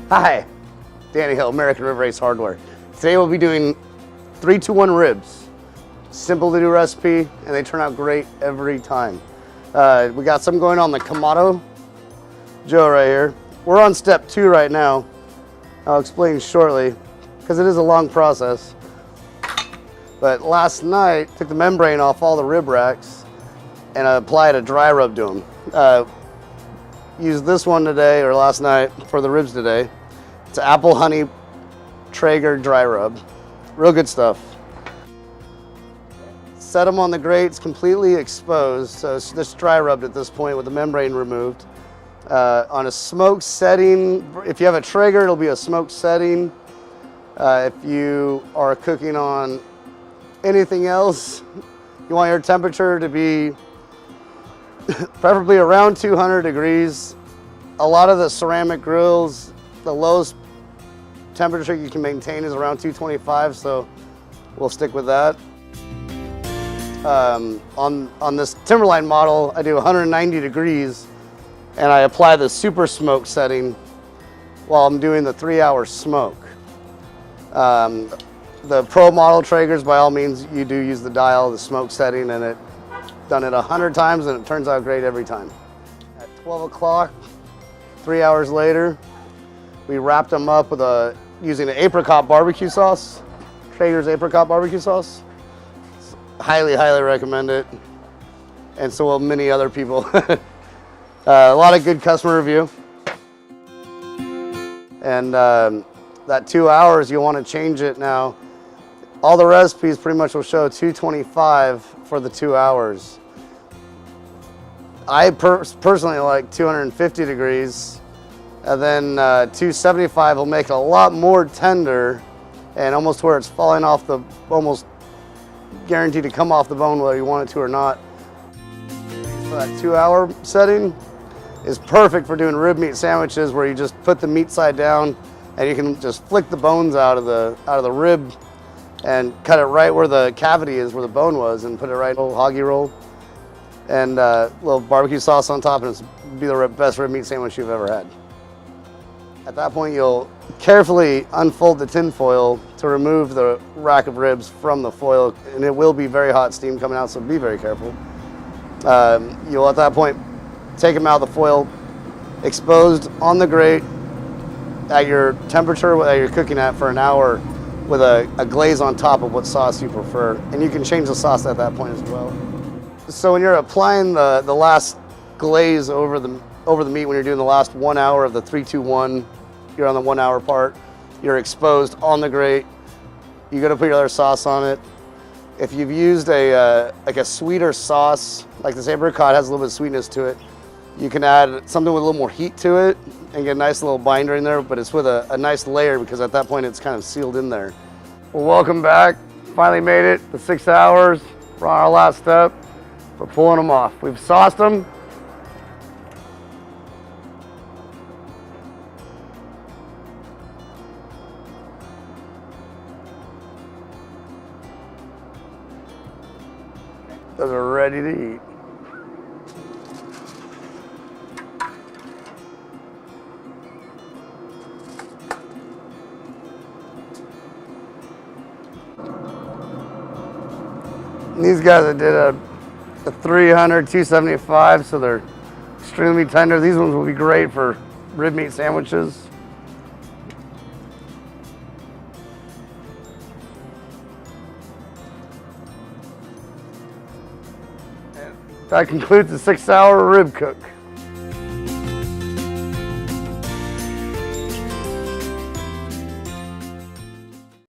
Hi, Danny Hill, American Rib Race Hardware. Today we'll be doing 3-2-1 ribs. Simple to do recipe, and they turn out great every time. We got some going on the Kamado Joe right here. We're on step 2 right now. I'll explain shortly, because it is a long process. But last night, took the membrane off all the rib racks and I applied a dry rub to them. Used this one today, or last night, for the ribs today. It's apple honey Traeger dry rub. Real good stuff. Set them on the grates completely exposed, so it's just dry rubbed at this point with the membrane removed. On a smoke setting, if you have a Traeger, it'll be a smoke setting. If you are cooking on anything else, you want your temperature to be preferably around 200 degrees. A lot of the ceramic grills, the lowest temperature you can maintain is around 225, so we'll stick with that. On this Timberline model, I do 190 degrees and I apply the super smoke setting while I'm doing the 3-hour smoke. The Pro model Traegers, by all means, you do use the dial, the smoke setting, and done it 100 times and it turns out great every time. At 12 o'clock, 3 hours later, we wrapped them up with using an apricot barbecue sauce, Traeger's apricot barbecue sauce. Highly, highly recommend it. And so will many other people. A lot of good customer review. And that 2 hours, you'll want to change it now. All the recipes pretty much will show 225 for the 2 hours. I personally like 250 degrees, and then 275 will make it a lot more tender and almost where it's falling off almost guaranteed to come off the bone whether you want it to or not. So that 2-hour setting is perfect for doing rib meat sandwiches where you just put the meat side down and you can just flick the bones out of the rib and cut it right where the cavity is, where the bone was, and put it right in a little hoggy roll. And a little barbecue sauce on top, and it'll be the best rib meat sandwich you've ever had. At that point, you'll carefully unfold the tin foil to remove the rack of ribs from the foil, and it will be very hot steam coming out, so be very careful. You'll at that point take them out of the foil, exposed on the grate at your temperature that you're cooking at for an hour, with a glaze on top of what sauce you prefer. And you can change the sauce at that point as well. So when you're applying the last glaze over the meat, when you're doing the last 1 hour of the 3-2-1, you're on the 1 hour part, you're exposed on the grate, you gotta put your other sauce on it. If you've used like a sweeter sauce, like this apricot has a little bit of sweetness to it, you can add something with a little more heat to it and get a nice little binder in there, but it's with a nice layer because at that point it's kind of sealed in there. Well, welcome back. Finally made it, the 6 hours. We're on our last step. We're pulling them off. We've sauced them. Those are ready to eat. These guys, I did a 300, 275, so they're extremely tender. These ones will be great for rib meat sandwiches. And that concludes the 6-hour rib cook.